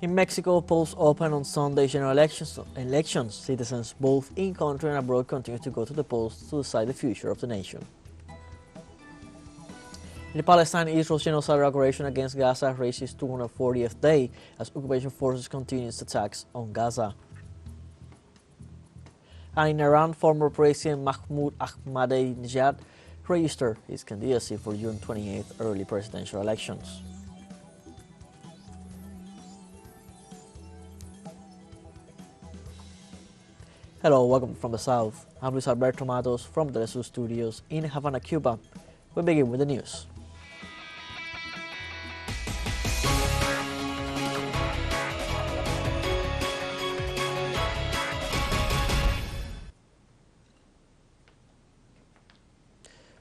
In Mexico, polls open on Sunday general elections. Citizens both in-country and abroad continue to go to the polls to decide the future of the nation. In the Palestine-Israel genocidal aggression against Gaza reached its 240th day as occupation forces continue its attacks on Gaza. And in Iran, former President Mahmoud Ahmadinejad registered his candidacy for June 28th early presidential elections. Hello, welcome from the South. I'm Luis Alberto Matos from the teleSUR studios in Havana, Cuba. We begin with the news.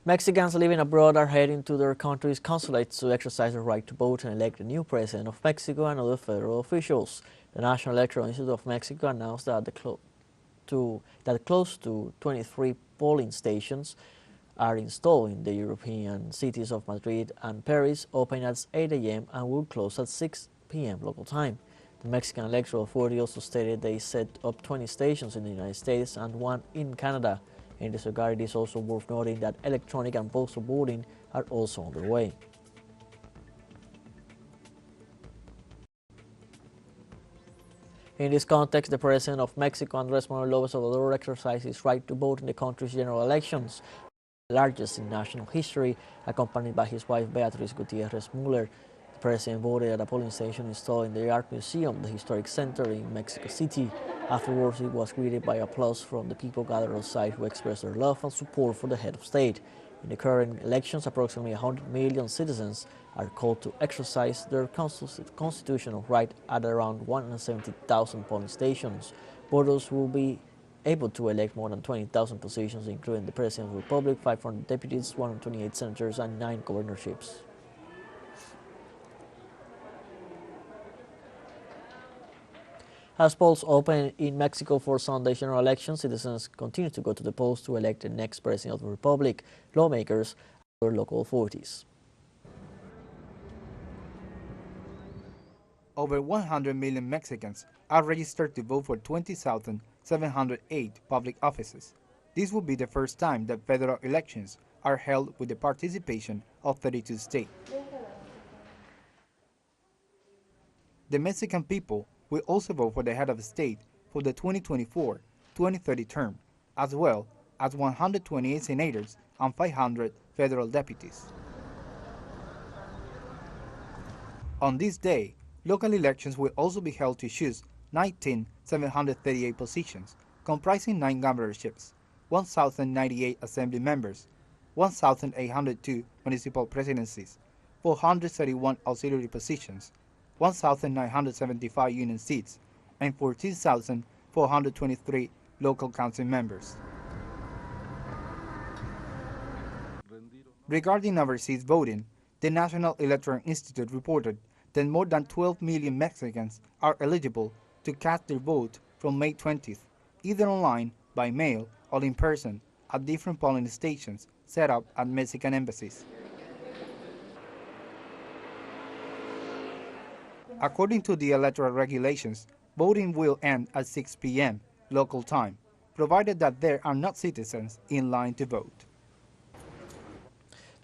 Mexicans living abroad are heading to their country's consulates to exercise their right to vote and elect the new president of Mexico and other federal officials. The National Electoral Institute of Mexico announced that close to 23 polling stations are installed in the European cities of Madrid and Paris, opening at 8 a.m. and will close at 6 p.m. local time. The Mexican Electoral Authority also stated they set up 20 stations in the United States and one in Canada. In this regard, it is also worth noting that electronic and postal voting are also underway. In this context, the President of Mexico, Andrés Manuel López Obrador, exercised his right to vote in the country's general elections, the largest in national history, accompanied by his wife Beatriz Gutiérrez Müller. The President voted at a polling station installed in the Art Museum, the historic center in Mexico City. Afterwards, he was greeted by applause from the people gathered outside who expressed their love and support for the head of state. In the current elections, approximately 100 million citizens are called to exercise their constitutional right at around 170,000 polling stations. Voters will be able to elect more than 20,000 positions, including the President of the Republic, 500 deputies, 128 senators, and 9 governorships. As polls open in Mexico for Sunday general elections, citizens continue to go to the polls to elect the next president of the republic, lawmakers, and other local authorities. Over 100 million Mexicans are registered to vote for 20,708 public offices. This will be the first time that federal elections are held with the participation of 32 states. The Mexican people will also vote for the head of the state for the 2024-2030 term, as well as 128 senators and 500 federal deputies. On this day, local elections will also be held to choose 19,738 positions, comprising 9 governorships, 1,098 assembly members, 1,802 municipal presidencies, 431 auxiliary positions, 1,975 union seats, and 14,423 local council members. Regarding overseas voting, the National Electoral Institute reported that more than 12 million Mexicans are eligible to cast their vote from May 20th, either online, by mail, or in person at different polling stations set up at Mexican embassies. According to the electoral regulations, voting will end at 6 p.m. local time, provided that there are not citizens in line to vote.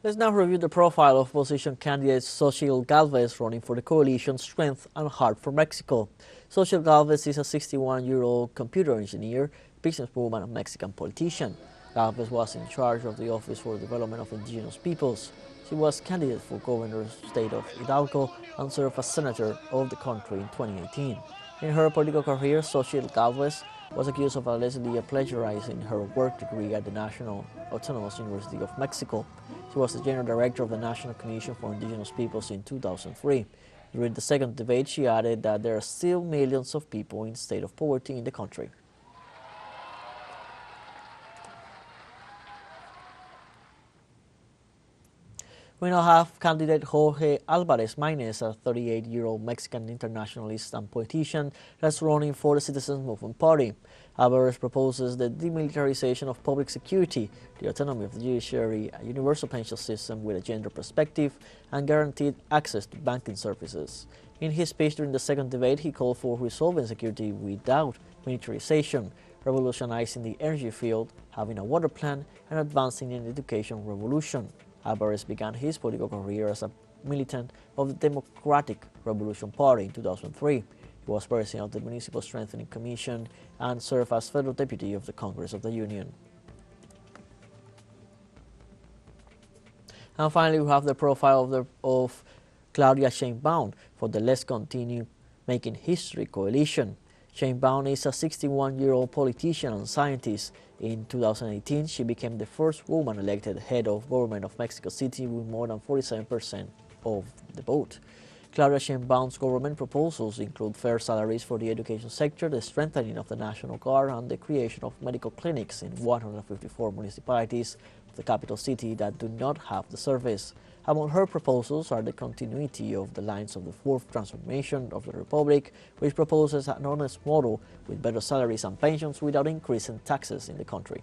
Let's now review the profile of opposition candidate Xochitl Gálvez running for the coalition Strength and Heart for Mexico. Xochitl Gálvez is a 61-year-old computer engineer, businesswoman, and Mexican politician. Gálvez was in charge of the Office for the Development of Indigenous Peoples. She was candidate for governor of the state of Hidalgo and served as senator of the country in 2018. In her political career, Xochitl Gálvez was accused of allegedly plagiarizing her work degree at the National Autonomous University of Mexico. She was the general director of the National Commission for Indigenous Peoples in 2003. During the second debate, she added that there are still millions of people in a state of poverty in the country. We now have candidate Jorge Alvarez Maínez, a 38-year-old Mexican internationalist and politician that's running for the Citizens Movement Party. Alvarez proposes the demilitarization of public security, the autonomy of the judiciary, a universal pension system with a gender perspective, and guaranteed access to banking services. In his speech during the second debate, he called for resolving security without militarization, revolutionizing the energy field, having a water plan, and advancing in the education revolution. Alvarez began his political career as a militant of the Democratic Revolution Party in 2003. He was president of the Municipal Strengthening Commission and served as federal deputy of the Congress of the Union. And finally, we have the profile of Claudia Sheinbaum for the Let's Continue Making History coalition. Sheinbaum is a 61-year-old politician and scientist. In 2018, she became the first woman elected head of government of Mexico City with more than 47% of the vote. Claudia Sheinbaum's government proposals include fair salaries for the education sector, the strengthening of the National Guard, and the creation of medical clinics in 154 municipalities of the capital city that do not have the service. Among her proposals are the continuity of the lines of the Fourth Transformation of the Republic, which proposes an honest model with better salaries and pensions without increasing taxes in the country.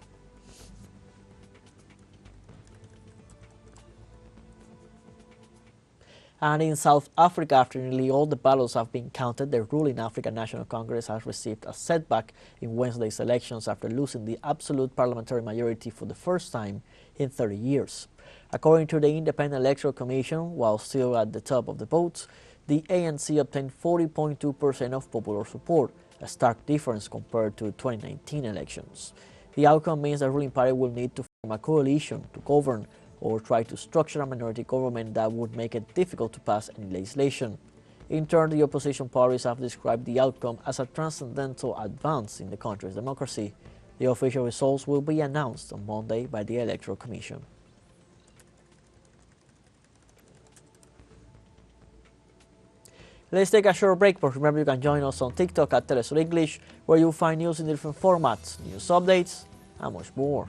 And in South Africa, after nearly all the ballots have been counted, the ruling African National Congress has received a setback in Wednesday's elections after losing the absolute parliamentary majority for the first time in 30 years. According to the Independent Electoral Commission, while still at the top of the votes, the ANC obtained 40.2% of popular support, a stark difference compared to 2019 elections. The outcome means the ruling party will need to form a coalition to govern or try to structure a minority government that would make it difficult to pass any legislation. In turn, the opposition parties have described the outcome as a transcendental advance in the country's democracy. The official results will be announced on Monday by the Electoral Commission. Let's take a short break, but remember you can join us on TikTok at teleSUR English, where you'll find news in different formats, news updates, and much more.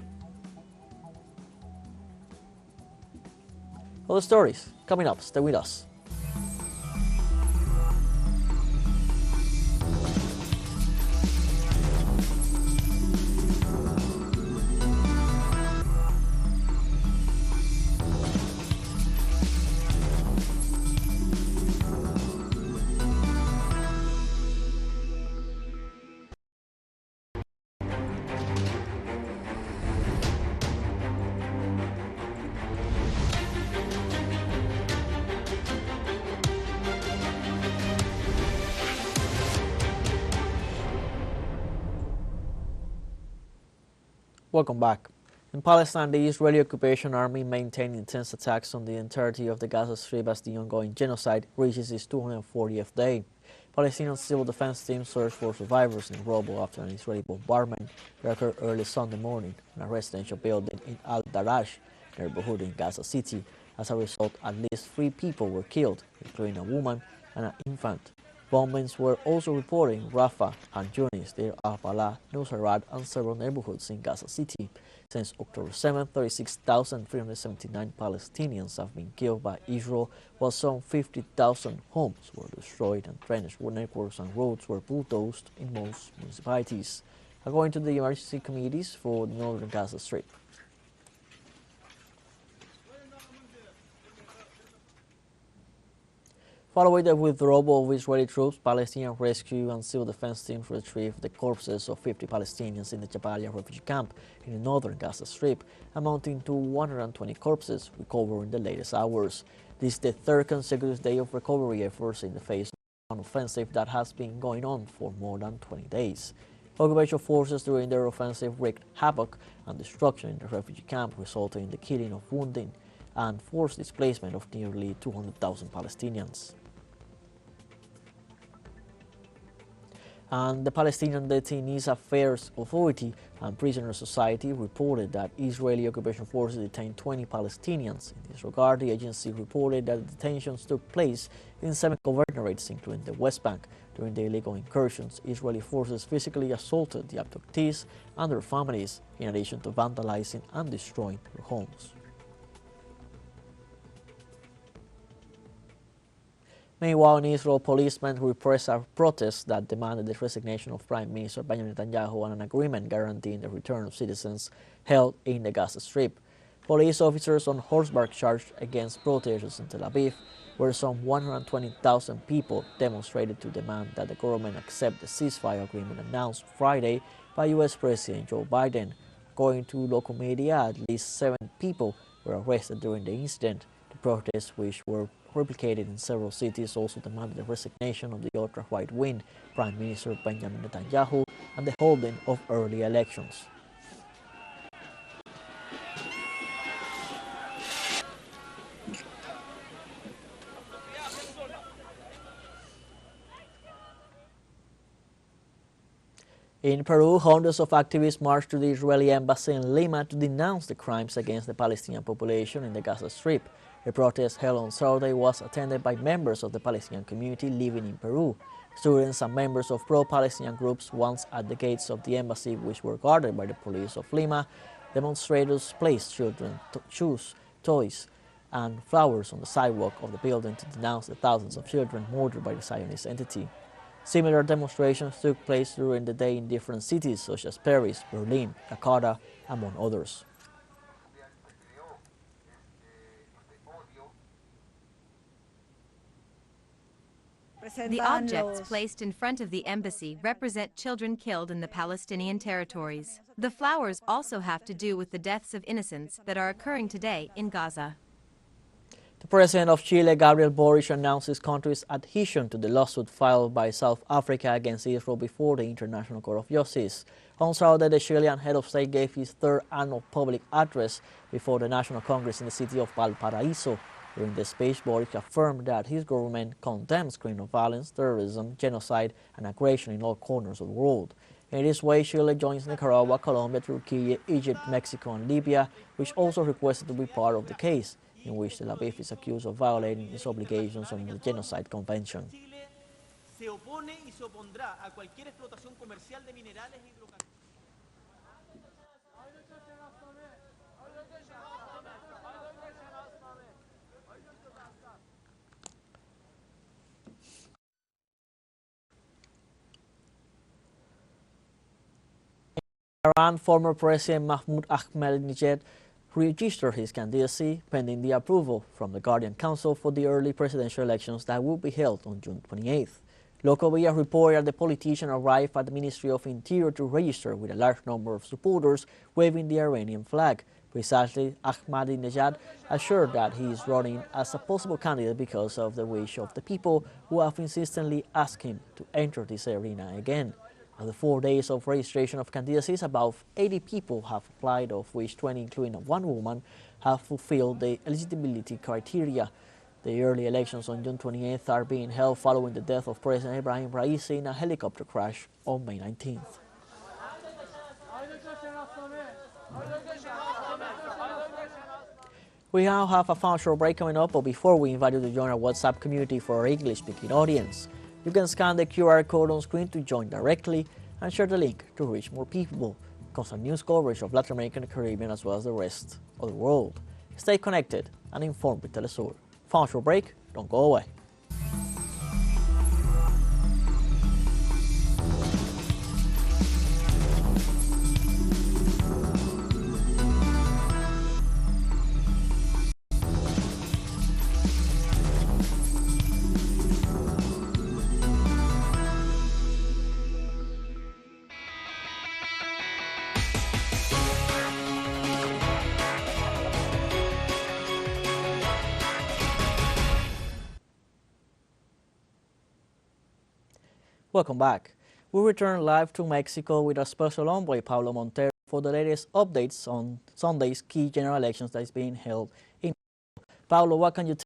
Other stories coming up. Stay with us. Welcome back. In Palestine, the Israeli occupation army maintained intense attacks on the entirety of the Gaza Strip as the ongoing genocide reaches its 240th day. Palestinian civil defense teams search for survivors in rubble after an Israeli bombardment that occurred early Sunday morning in a residential building in Al-Darash neighborhood in Gaza City. As a result, at least 3 people were killed, including a woman and an infant. Bombings were also reported in Rafah and Yunis, Deir al-Balah, Nusayrat, and several neighborhoods in Gaza City. Since October 7, 36,379 Palestinians have been killed by Israel, while some 50,000 homes were destroyed and drainage networks and roads were bulldozed in most municipalities, according to the emergency committees for the northern Gaza Strip. Following the withdrawal of Israeli troops, Palestinian rescue and civil defense teams retrieved the corpses of 50 Palestinians in the Jabalia refugee camp in the northern Gaza Strip, amounting to 120 corpses recovered in the latest hours. This is the third consecutive day of recovery efforts in the face of an offensive that has been going on for more than 20 days. Occupation forces during their offensive wreaked havoc and destruction in the refugee camp, resulting in the killing of wounded and forced displacement of nearly 200,000 Palestinians. And the Palestinian Detainees Affairs Authority and Prisoner Society reported that Israeli occupation forces detained 20 Palestinians. In this regard, the agency reported that the detentions took place in 7 governorates, including the West Bank. During the illegal incursions, Israeli forces physically assaulted the abductees and their families, in addition to vandalizing and destroying their homes. Meanwhile, in Israel, policemen repressed a protest that demanded the resignation of Prime Minister Benjamin Netanyahu and an agreement guaranteeing the return of citizens held in the Gaza Strip. Police officers on horseback charged against protesters in Tel Aviv, where some 120,000 people demonstrated to demand that the government accept the ceasefire agreement announced Friday by U.S. President Joe Biden. According to local media, at least 7 people were arrested during the incident. The protests, which were replicated in several cities, also demanded the resignation of the ultra-right-wing Prime Minister Benjamin Netanyahu and the holding of early elections. In Peru, hundreds of activists marched to the Israeli embassy in Lima to denounce the crimes against the Palestinian population in the Gaza Strip. The protest held on Saturday was attended by members of the Palestinian community living in Peru. Students and members of pro-Palestinian groups once at the gates of the embassy, which were guarded by the police of Lima. Demonstrators placed children's shoes, toys, and flowers on the sidewalk of the building to denounce the thousands of children murdered by the Zionist entity. Similar demonstrations took place during the day in different cities such as Paris, Berlin, Jakarta, among others. The objects placed in front of the embassy represent children killed in the Palestinian territories. The flowers also have to do with the deaths of innocents that are occurring today in Gaza. The President of Chile, Gabriel Boric, announced his country's adhesion to the lawsuit filed by South Africa against Israel before the International Court of Justice. On Saturday, the Chilean head of state gave his third annual public address before the National Congress in the city of Valparaiso. During the speech, Boric affirmed that his government condemns crimes of violence, terrorism, genocide, and aggression in all corners of the world. In this way, Chile joins Nicaragua, Colombia, Turkey, Egypt, Mexico, and Libya, which also requested to be part of the case, in which Tel Aviv is accused of violating its obligations under the Genocide Convention. Iran, former President Mahmoud Ahmadinejad registered his candidacy pending the approval from the Guardian Council for the early presidential elections that will be held on June 28th. Local media reported that the politician arrived at the Ministry of Interior to register with a large number of supporters waving the Iranian flag. Precisely, Ahmadinejad assured that he is running as a possible candidate because of the wish of the people who have insistently asked him to enter this arena again. After 4 days of registration of candidacies, about 80 people have applied, of which 20, including one woman, have fulfilled the eligibility criteria. The early elections on June 28th are being held following the death of President Ibrahim Raisi in a helicopter crash on May 19th. We now have a fun short break coming up, but before we invite you to join our WhatsApp community for our English-speaking audience. You can scan the QR code on screen to join directly and share the link to reach more people. Constant news coverage of Latin America and the Caribbean as well as the rest of the world. Stay connected and informed with teleSUR. Fun short break, don't go away. Welcome back. We return live to Mexico with our special envoy, Pablo Montero, for the latest updates on Sunday's key general elections that is being held in Mexico. Pablo, what can you tell?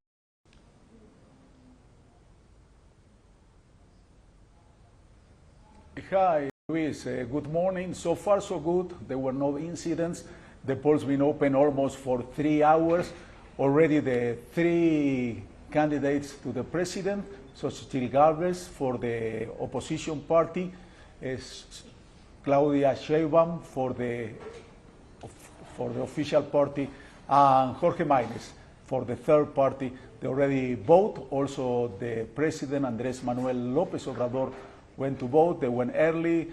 Hi, Luis. Good morning. So far, so good. There were no incidents. The polls been open almost for 3 hours. Already the 3 candidates to the president, Xochitl Gálvez for the opposition party, Claudia Sheinbaum for the official party, and Jorge Maynes for the third party They already vote. Also, the President Andrés Manuel López Obrador went to vote. They went early,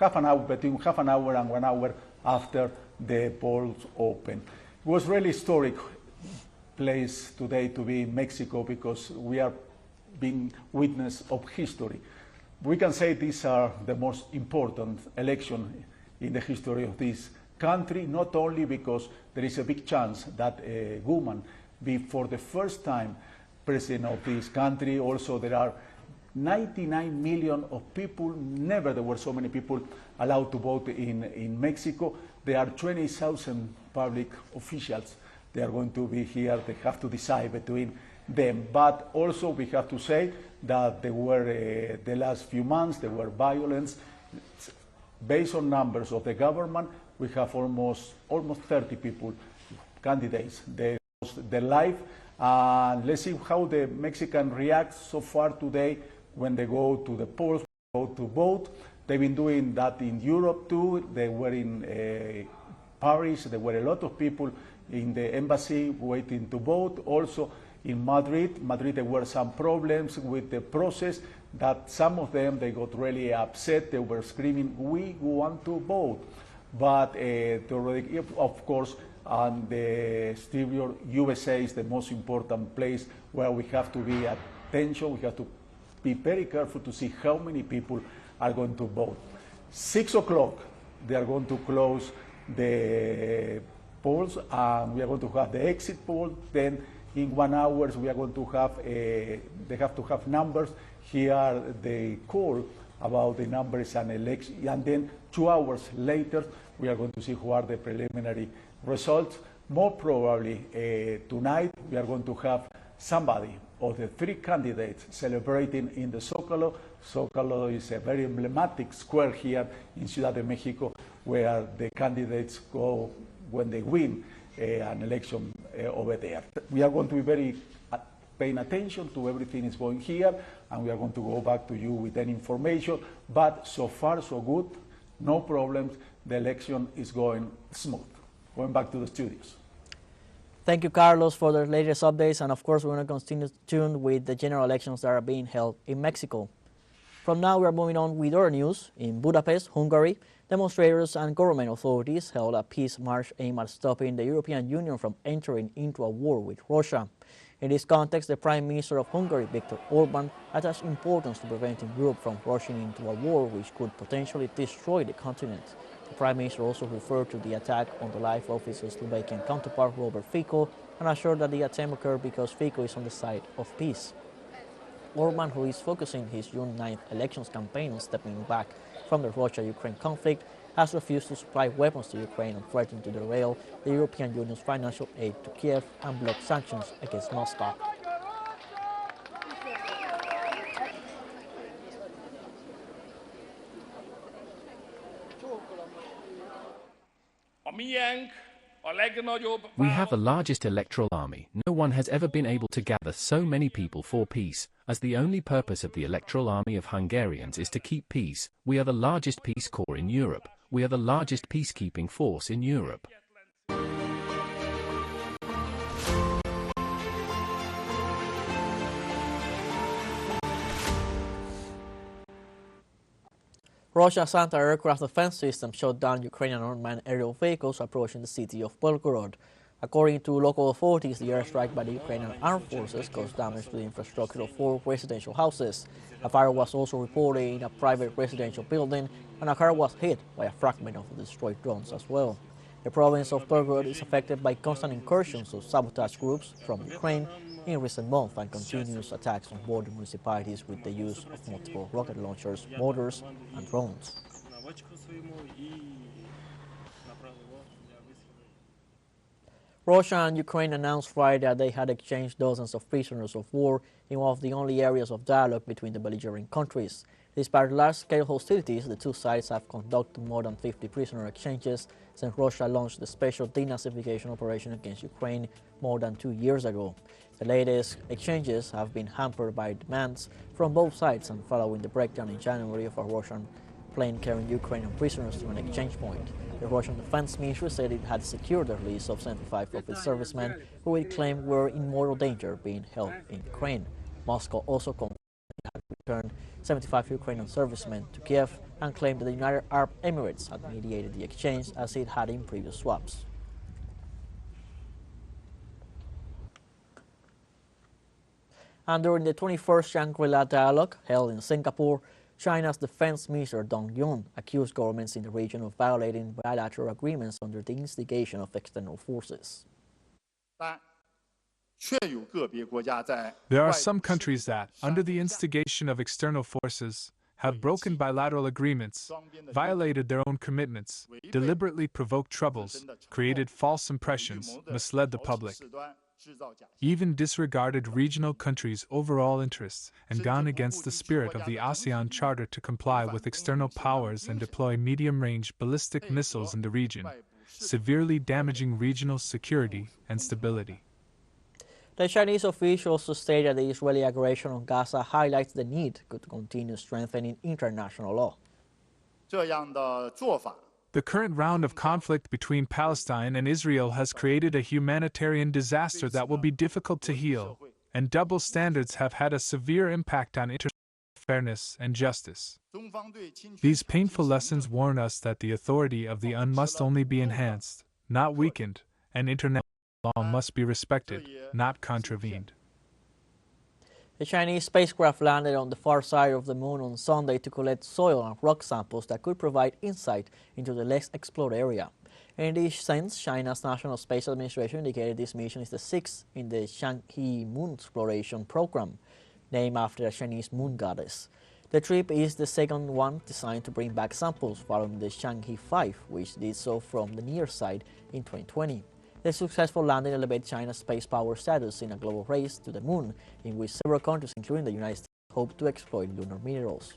half an hour, between half an hour and 1 hour after the polls opened. It was really historic place today to be in Mexico because we are being witness of history. We can say these are the most important election in the history of this country, not only because there is a big chance that a woman be for the first time president of this country. Also, there are 99 million of people, never there were so many people allowed to vote in Mexico. There are 20,000 public officials. They are going to be here. They have to decide between them. But also we have to say that there were, the last few months, there were violence. Based on numbers of the government, we have almost 30 people, candidates. They lost their life. Let's see how the Mexican reacts so far today when they go to the polls, go to vote. They've been doing that in Europe too. They were in Paris. There were a lot of people in the embassy waiting to vote. Also in Madrid, there were some problems with the process that some of them, they got really upset. They were screaming, "We want to vote." But of course, the exterior USA is the most important place where we have to be attention. We have to be very careful to see how many people are going to vote. 6 o'clock, they are going to close the polls, and we are going to have the exit poll. Then in 1 hour, we are going to have, they have to have numbers. Here they call about the numbers and election, and then 2 hours later, we are going to see who are the preliminary results. More probably tonight, we are going to have somebody of the 3 candidates celebrating in the Zócalo. Zócalo is a very emblematic square here in Ciudad de Mexico, where the candidates go when they win an election over there. We are going to be very paying attention to everything is going here, and we are going to go back to you with any information. But so far, so good, no problems. The election is going smooth. Going back to the studios. Thank you, Carlos, for the latest updates, and of course, we're going to continue tuned with the general elections that are being held in Mexico. From now, we are moving on with other news. In Budapest, Hungary, demonstrators and government authorities held a peace march aimed at stopping the European Union from entering into a war with Russia. In this context, the Prime Minister of Hungary, Viktor Orbán, attached importance to preventing Europe from rushing into a war which could potentially destroy the continent. The Prime Minister also referred to the attack on the life of his Slovakian counterpart, Robert Fico, and assured that the attempt occurred because Fico is on the side of peace. Orbán, who is focusing his June 9th elections campaign on stepping back from the Russia-Ukraine conflict, has refused to supply weapons to Ukraine and threatened to derail the European Union's financial aid to Kiev and block sanctions against Moscow. We have the largest electoral army. No one has ever been able to gather so many people for peace, as the only purpose of the electoral army of Hungarians is to keep peace. We are the largest Peace Corps in Europe. We are the largest peacekeeping force in Europe. Russia's anti-aircraft defense system shot down Ukrainian unmanned aerial vehicles approaching the city of Belgorod. According to local authorities, the airstrike by the Ukrainian armed forces caused damage to the infrastructure of 4 residential houses. A fire was also reported in a private residential building, and a car was hit by a fragment of the destroyed drones as well. The province of Belgorod is affected by constant incursions of sabotage groups from Ukraine in recent months and continuous attacks on border municipalities with the use of multiple rocket launchers, mortars, and drones. Russia and Ukraine announced Friday that they had exchanged dozens of prisoners of war in one of the only areas of dialogue between the belligerent countries. Despite large-scale hostilities, the two sides have conducted more than 50 prisoner exchanges since Russia launched the special denazification operation against Ukraine more than 2 years ago. The latest exchanges have been hampered by demands from both sides and following the breakdown in January of a Russian plane carrying Ukrainian prisoners to an exchange point. The Russian Defense Ministry said it had secured the release of 75 of its servicemen who it claimed were in mortal danger being held in Ukraine. Moscow also confirmed it had returned 75 Ukrainian servicemen to Kiev and claimed that the United Arab Emirates had mediated the exchange as it had in previous swaps. And during the 21st Shangri-La dialogue held in Singapore, China's Defense Minister Dong Yun accused governments in the region of violating bilateral agreements under the instigation of external forces. There are some countries that, under the instigation of external forces, have broken bilateral agreements, violated their own commitments, deliberately provoked troubles, created false impressions, misled the public, even disregarded regional countries' overall interests, and gone against the spirit of the ASEAN Charter to comply with external powers and deploy medium-range ballistic missiles in the region, severely damaging regional security and stability. The Chinese officials stated that the Israeli aggression on Gaza highlights the need to continue strengthening international law. The current round of conflict between Palestine and Israel has created a humanitarian disaster that will be difficult to heal, and double standards have had a severe impact on international fairness and justice. These painful lessons warn us that the authority of the UN must only be enhanced, not weakened, and international law must be respected, not contravened. The Chinese spacecraft landed on the far side of the moon on Sunday to collect soil and rock samples that could provide insight into the less explored area. In this sense, China's National Space Administration indicated this mission is the sixth in the Chang'e Moon Exploration Program, named after the Chinese moon goddess. The trip is the second one designed to bring back samples following the Chang'e 5, which did so from the near side in 2020. The successful landing elevated China's space power status in a global race to the moon, in which several countries, including the United States, hope to exploit lunar minerals.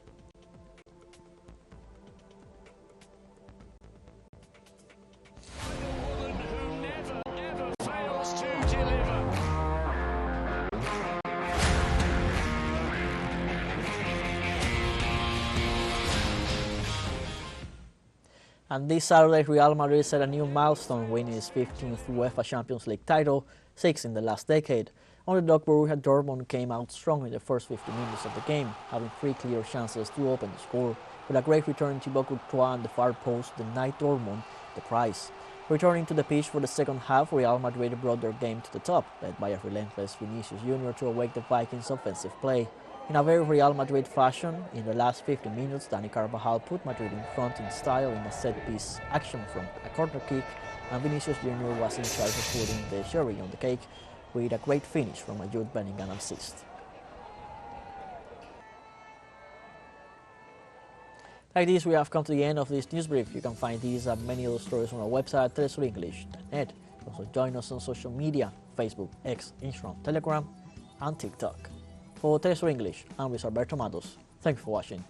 And this Saturday, Real Madrid set a new milestone, winning its 15th UEFA Champions League title, 6th in the last decade. Underdog Borussia Dortmund came out strong in the first 50 minutes of the game, having 3 clear chances to open the score. With a great return, Thibaut Courtois on the far post denied Dortmund the prize. Returning to the pitch for the second half, Real Madrid brought their game to the top, led by a relentless Vinicius Jr. to awake the Vikings' offensive play. In a very Real Madrid fashion, in the last 50 minutes, Dani Carvajal put Madrid in front in style in a set-piece action from a corner kick, and Vinicius Jr. was in charge of putting the cherry on the cake with a great finish from a Jude Bellingham assist. Like this, we have come to the end of this news brief. You can find these and many other stories on our website, telesurenglish.net. Also join us on social media, Facebook, X, Instagram, Telegram, and TikTok. For TeleSUR English, I'm Luis Alberto Matos. Thank you for watching.